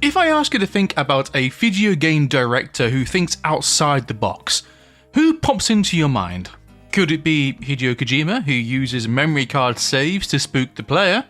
If I ask you to think about a video game director who thinks outside the box, who pops into your mind? Could it be Hideo Kojima, who uses memory card saves to spook the player?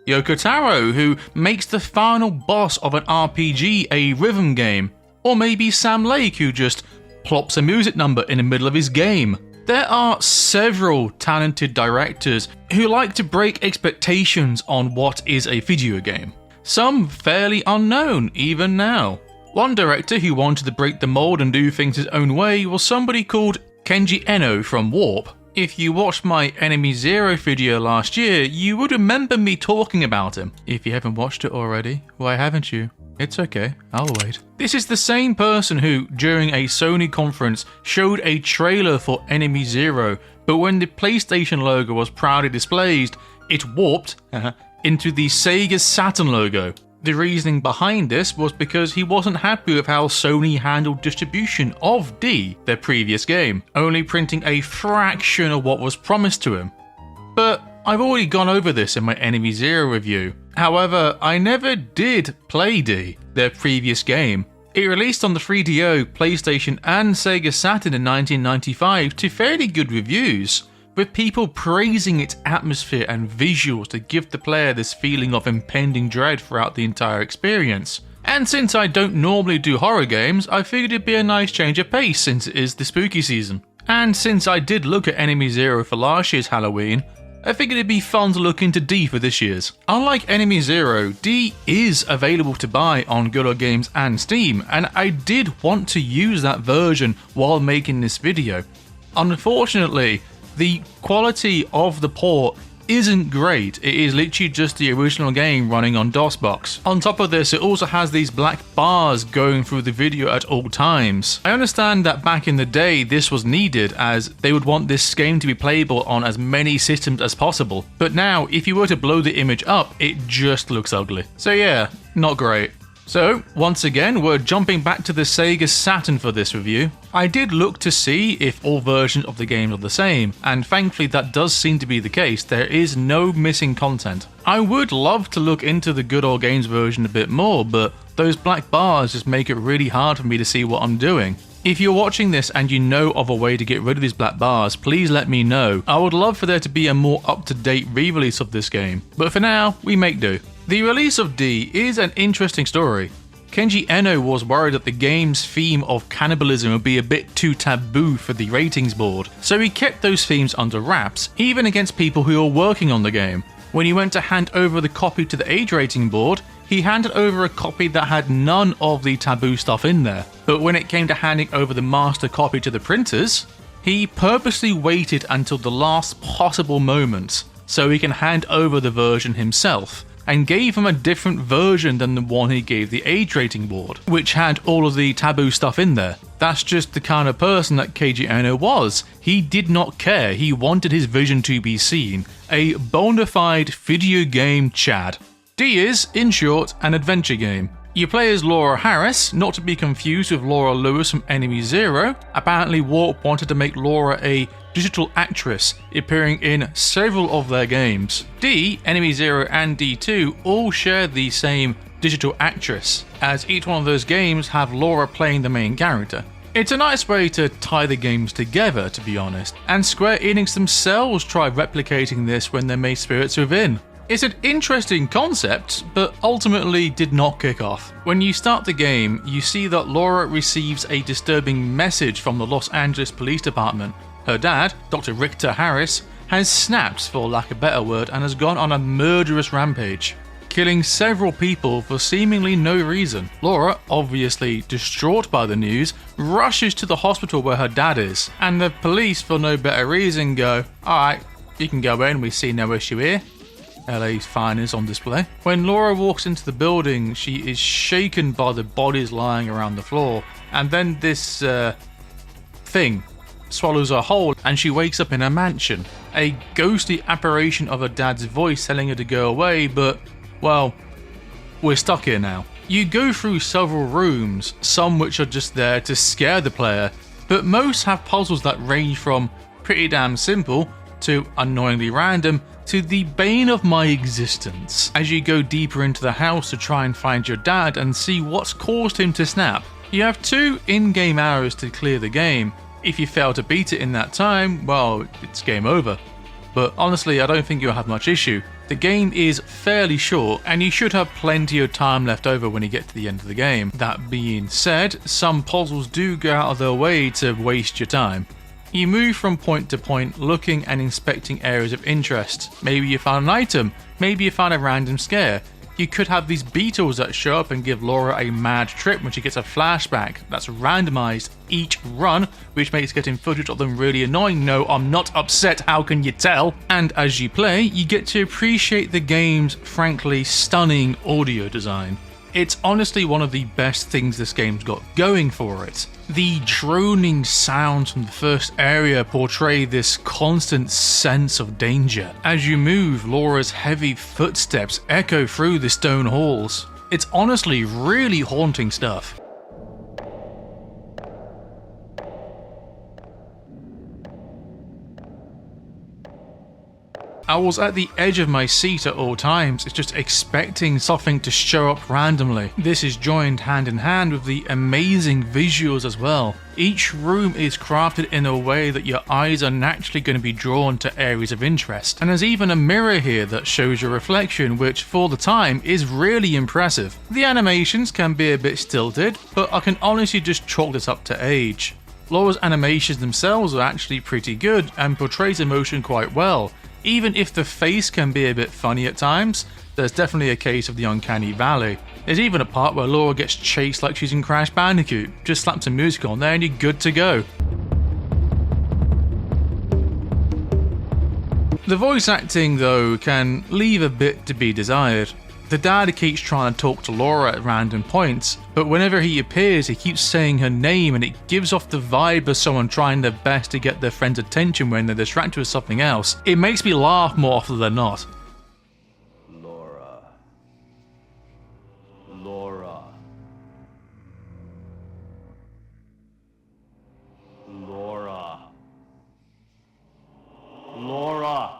Yoko Taro, who makes the final boss of an RPG a rhythm game? Or maybe Sam Lake, who just plops a music number in the middle of his game? There are several talented directors who like to break expectations on what is a video game. Some fairly unknown even now. One director who wanted to break the mold and do things his own way was somebody called Kenji Eno from Warp. If you watched my Enemy Zero video last year, you would remember me talking about him. If you haven't watched it already, why haven't you? It's okay, I'll wait. This is the same person who, during a Sony conference, showed a trailer for Enemy Zero, but when the PlayStation logo was proudly displayed, it warped into the Sega Saturn logo. The reasoning behind this was because he wasn't happy with how Sony handled distribution of D, their previous game, only printing a fraction of what was promised to him. But I've already gone over this in my Enemy Zero review. However, I never did play D, their previous game. It released on the 3DO, PlayStation and Sega Saturn in 1995 to fairly good reviews, with people praising its atmosphere and visuals to give the player this feeling of impending dread throughout the entire experience. And since I don't normally do horror games, I figured it'd be a nice change of pace since it is the spooky season. And since I did look at Enemy Zero for last year's Halloween, I figured it'd be fun to look into D for this year's. Unlike Enemy Zero, D is available to buy on Good Old Games and Steam, and I did want to use that version while making this video. Unfortunately, the quality of the port isn't great. It is literally just the original game running on DOSBox. On top of this, it also has these black bars going through the video at all times. I understand that back in the day this was needed as they would want this game to be playable on as many systems as possible. But now, if you were to blow the image up, it just looks ugly. So yeah, not great. So, once again, we're jumping back to the Sega Saturn for this review. I did look to see if all versions of the game are the same, and thankfully that does seem to be the case. There is no missing content. I would love to look into the Good Old Games version a bit more, but those black bars just make it really hard for me to see what I'm doing. If you're watching this and you know of a way to get rid of these black bars, please let me know. I would love for there to be a more up-to-date re-release of this game, but for now, we make do. The release of D is an interesting story. Kenji Eno was worried that the game's theme of cannibalism would be a bit too taboo for the ratings board, so he kept those themes under wraps, even against people who were working on the game. When he went to hand over the copy to the age rating board, he handed over a copy that had none of the taboo stuff in there. But when it came to handing over the master copy to the printers, he purposely waited until the last possible moment so he can hand over the version himself, and gave him a different version than the one he gave the age rating board, which had all of the taboo stuff in there. That's just the kind of person that Kenji Eno was. He did not care, he wanted his vision to be seen. A bona fide video game Chad. D is, in short, an adventure game. You play as Laura Harris, not to be confused with Laura Lewis from Enemy Zero. Apparently Warp wanted to make Laura a digital actress, appearing in several of their games. D, Enemy Zero and D2 all share the same digital actress, as each one of those games have Laura playing the main character. It's a nice way to tie the games together, to be honest, and Square Enix themselves tried replicating this when they made Spirits Within. It's an interesting concept, but ultimately did not kick off. When you start the game, you see that Laura receives a disturbing message from the Los Angeles Police Department. Her dad, Dr. Richter Harris, has snapped, for lack of a better word, and has gone on a murderous rampage, killing several people for seemingly no reason. Laura, obviously distraught by the news, rushes to the hospital where her dad is, and the police, for no better reason, go, "Alright, you can go in, we see no issue here." LA's finest on display. When Laura walks into the building, she is shaken by the bodies lying around the floor, and then this thing swallows her whole and she wakes up in a mansion. A ghostly apparition of her dad's voice telling her to go away, but, well, we're stuck here now. You go through several rooms, some which are just there to scare the player, but most have puzzles that range from pretty damn simple to annoyingly random to the bane of my existence as you go deeper into the house to try and find your dad and see what's caused him to snap. You have 2 in-game hours to clear the game. If you fail to beat it in that time, well, it's game over. But honestly, I don't think you'll have much issue. The game is fairly short and you should have plenty of time left over when you get to the end of the game. That being said, some puzzles do go out of their way to waste your time. You move from point to point looking and inspecting areas of interest. Maybe you found an item, maybe you found a random scare. You could have these beetles that show up and give Laura a mad trip when she gets a flashback that's randomized each run, which makes getting footage of them really annoying. No, I'm not upset, how can you tell? And as you play, you get to appreciate the game's frankly stunning audio design. It's honestly one of the best things this game's got going for it. The droning sounds from the first area portray this constant sense of danger. As you move, Laura's heavy footsteps echo through the stone halls. It's honestly really haunting stuff. I was at the edge of my seat at all times, just expecting something to show up randomly. This is joined hand in hand with the amazing visuals as well. Each room is crafted in a way that your eyes are naturally going to be drawn to areas of interest. And there's even a mirror here that shows your reflection, which for the time is really impressive. The animations can be a bit stilted, but I can honestly just chalk this up to age. Laura's animations themselves are actually pretty good and portrays emotion quite well. Even if the face can be a bit funny at times, there's definitely a case of the uncanny valley. There's even a part where Laura gets chased like she's in Crash Bandicoot. Just slap some music on there and you're good to go. The voice acting though can leave a bit to be desired. The dad keeps trying to talk to Laura at random points, but whenever he appears he keeps saying her name and it gives off the vibe of someone trying their best to get their friend's attention when they're distracted with something else. It makes me laugh more often than not. Laura. Laura. Laura. Laura.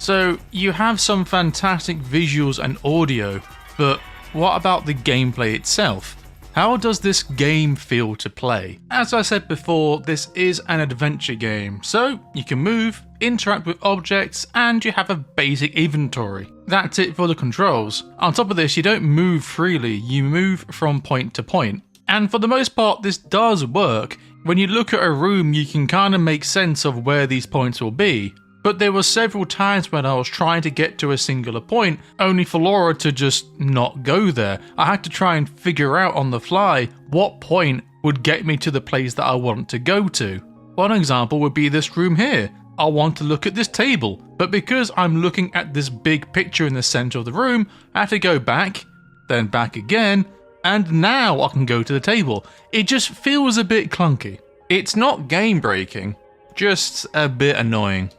So you have some fantastic visuals and audio, but what about the gameplay itself? How does this game feel to play? As I said before, this is an adventure game, so you can move, interact with objects, and you have a basic inventory. That's it for the controls. On top of this, you don't move freely, you move from point to point. And for the most part, this does work. When you look at a room, you can kind of make sense of where these points will be. But there were several times when I was trying to get to a singular point, only for Laura to just not go there. I had to try and figure out on the fly what point would get me to the place that I want to go to. One example would be this room here. I want to look at this table, but because I'm looking at this big picture in the center of the room, I have to go back, then back again, and now I can go to the table. It just feels a bit clunky. It's not game breaking, just a bit annoying.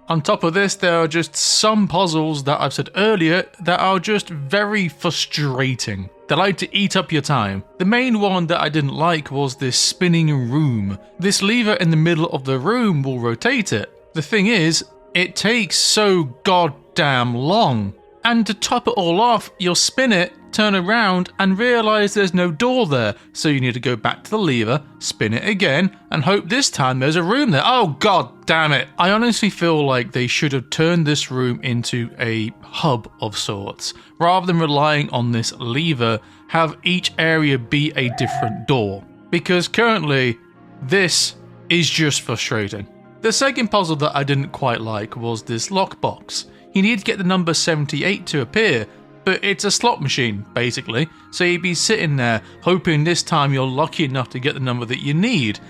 On top of this, there are just some puzzles that I've said earlier that are just very frustrating. They like to eat up your time. The main one that I didn't like was this spinning room. This lever in the middle of the room will rotate it. The thing is, it takes so goddamn long. And to top it all off, you'll spin it, turn around and realise there's no door there, so you need to go back to the lever, spin it again, and hope this time there's a room there. Oh god damn it! I honestly feel like they should have turned this room into a hub of sorts. Rather than relying on this lever, have each area be a different door. Because currently, this is just frustrating. The second puzzle that I didn't quite like was this lockbox. You need to get the number 78 to appear, but it's a slot machine, basically, so you'd be sitting there hoping this time you're lucky enough to get the number that you need.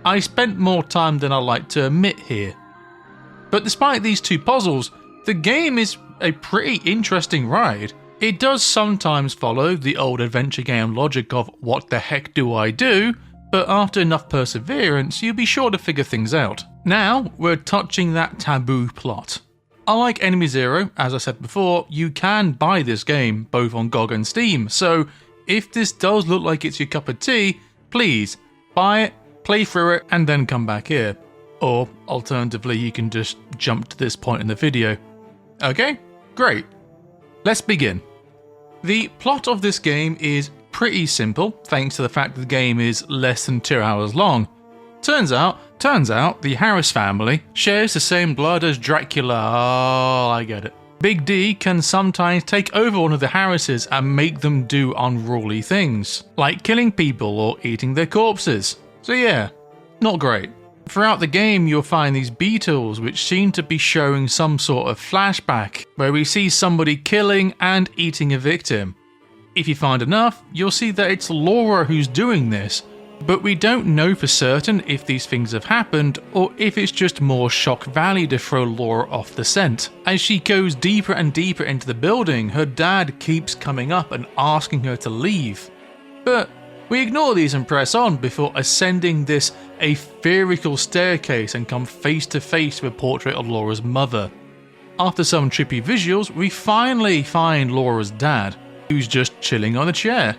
I spent more time than I like to admit here. But despite these two puzzles, the game is a pretty interesting ride. It does sometimes follow the old adventure game logic of what the heck do I do, but after enough perseverance, you'll be sure to figure things out. Now, we're touching that taboo plot. Unlike Enemy Zero, as I said before, you can buy this game both on GOG and Steam, so if this does look like it's your cup of tea, please buy it, play through it, and then come back here. Or alternatively, you can just jump to this point in the video. Okay, great. Let's begin. The plot of this game is pretty simple, thanks to the fact that the game is less than 2 hours long. Turns out, the Harris family shares the same blood as Dracula. Oh, I get it. Big D can sometimes take over one of the Harrises and make them do unruly things, like killing people or eating their corpses. So yeah, not great. Throughout the game, you'll find these beetles which seem to be showing some sort of flashback, where we see somebody killing and eating a victim. If you find enough, you'll see that it's Laura who's doing this, but we don't know for certain if these things have happened or if it's just more shock value to throw Laura off the scent. As she goes deeper and deeper into the building, her dad keeps coming up and asking her to leave. But we ignore these and press on before ascending this etherical staircase and come face to face with a portrait of Laura's mother. After some trippy visuals, we finally find Laura's dad, who's just chilling on a chair.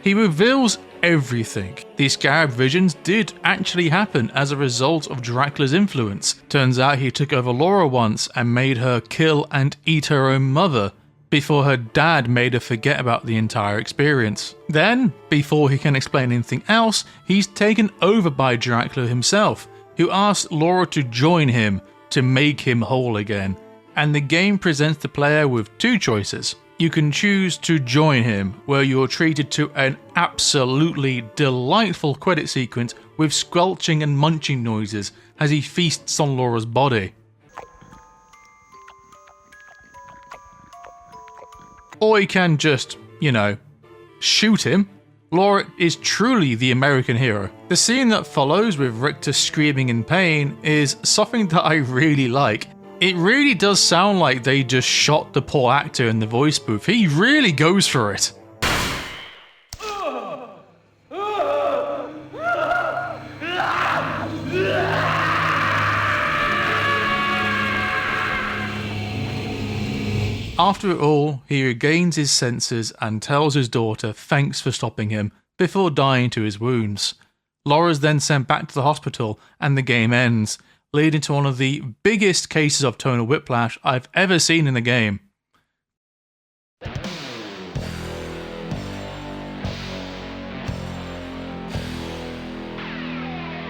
He reveals everything. These scarab visions did actually happen as a result of Dracula's influence. Turns out he took over Laura once and made her kill and eat her own mother, before her dad made her forget about the entire experience. Then, before he can explain anything else, he's taken over by Dracula himself, who asks Laura to join him to make him whole again. And the game presents the player with two choices. You can choose to join him, where you're treated to an absolutely delightful credit sequence with squelching and munching noises as he feasts on Laura's body. Or you can just, shoot him. Laura is truly the American hero. The scene that follows with Richter screaming in pain is something that I really like. It really does sound like they just shot the poor actor in the voice booth. He really goes for it. After it all, he regains his senses and tells his daughter thanks for stopping him before dying to his wounds. Laura's then sent back to the hospital and the game ends, leading to one of the biggest cases of tonal whiplash I've ever seen in a game.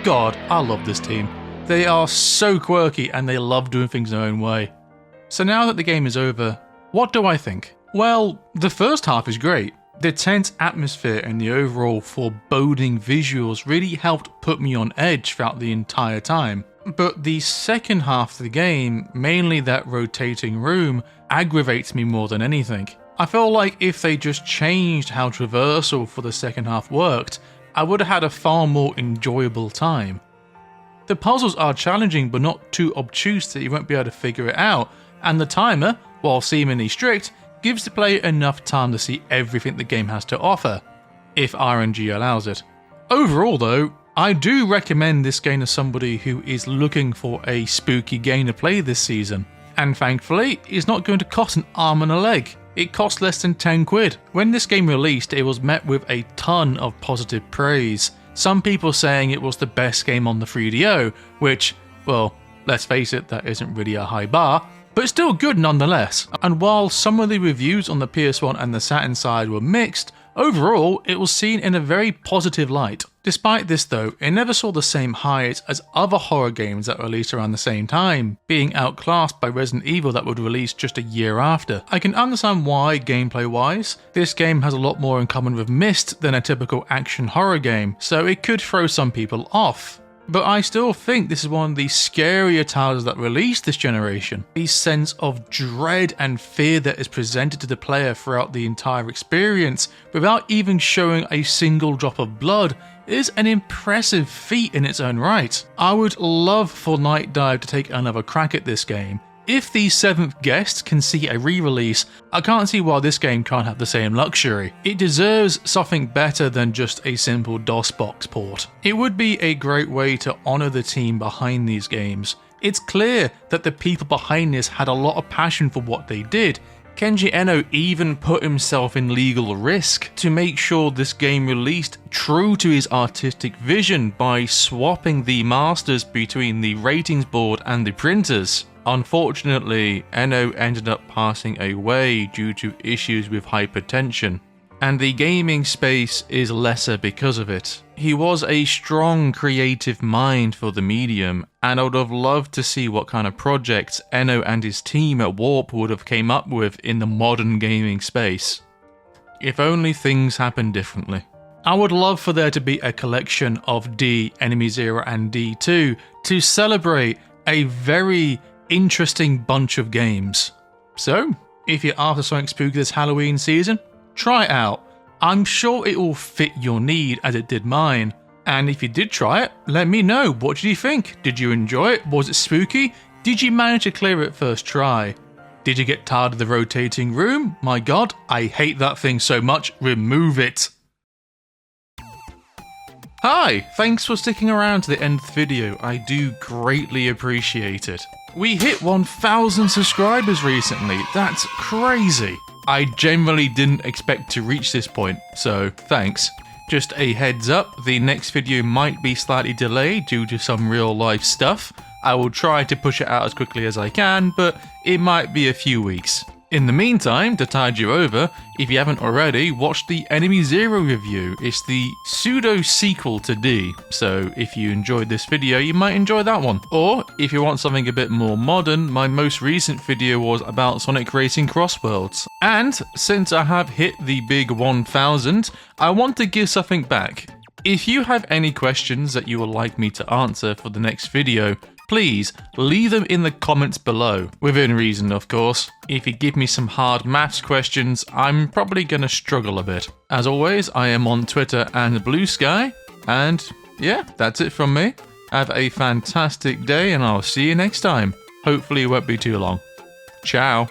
God, I love this team. They are so quirky and they love doing things their own way. So now that the game is over, what do I think? Well, the first half is great. The tense atmosphere and the overall foreboding visuals really helped put me on edge throughout the entire time. But the second half of the game, mainly that rotating room, aggravates me more than anything. I feel like if they just changed how traversal for the second half worked, I would have had a far more enjoyable time. The puzzles are challenging but not too obtuse that you won't be able to figure it out, and the timer, while seemingly strict, gives the player enough time to see everything the game has to offer, if RNG allows it. Overall though, I do recommend this game to somebody who is looking for a spooky game to play this season. And thankfully, it's not going to cost an arm and a leg. It cost less than 10 quid. When this game released, it was met with a ton of positive praise. Some people saying it was the best game on the 3DO, which, well, let's face it, that isn't really a high bar, but still good nonetheless. And while some of the reviews on the PS1 and the Saturn side were mixed, overall it was seen in a very positive light. Despite this though, it never saw the same highs as other horror games that released around the same time, being outclassed by Resident Evil that would release just a year after. I can understand why gameplay wise, this game has a lot more in common with Myst than a typical action horror game, so it could throw some people off. But I still think this is one of the scarier titles that released this generation. The sense of dread and fear that is presented to the player throughout the entire experience, without even showing a single drop of blood, is an impressive feat in its own right. I would love for Night Dive to take another crack at this game. If the 7th guest can see a re-release, I can't see why this game can't have the same luxury. It deserves something better than just a simple DOSBox port. It would be a great way to honour the team behind these games. It's clear that the people behind this had a lot of passion for what they did, Kenji Eno even put himself in legal risk to make sure this game released true to his artistic vision by swapping the masters between the ratings board and the printers. Unfortunately, Eno ended up passing away due to issues with hypertension, and the gaming space is lesser because of it. He was a strong creative mind for the medium, and I would have loved to see what kind of projects Eno and his team at Warp would have came up with in the modern gaming space. If only things happened differently. I would love for there to be a collection of D, Enemy Zero and D2 to celebrate a very interesting bunch of games. So, if you're after something spooky this Halloween season, try it out. I'm sure it will fit your need as it did mine. And if you did try it, let me know. What did you think? Did you enjoy it? Was it spooky? Did you manage to clear it first try? Did you get tired of the rotating room? My god, I hate that thing so much. Remove it. Hi, thanks for sticking around to the end of the video. I do greatly appreciate it. We hit 1,000 subscribers recently. That's crazy. I generally didn't expect to reach this point, so thanks. Just a heads up, the next video might be slightly delayed due to some real life stuff. I will try to push it out as quickly as I can, but it might be a few weeks. In the meantime, to tide you over, if you haven't already, watch the Enemy Zero review. It's the pseudo-sequel to D, so if you enjoyed this video, you might enjoy that one. Or, if you want something a bit more modern, my most recent video was about Sonic Racing Crossworlds. And, since I have hit the big 1,000, I want to give something back. If you have any questions that you would like me to answer for the next video, please leave them in the comments below, within reason of course. If you give me some hard maths questions, I'm probably gonna struggle a bit. As always, I am on Twitter and Blue Sky, and yeah, that's it from me. Have a fantastic day and I'll see you next time. Hopefully it won't be too long. Ciao.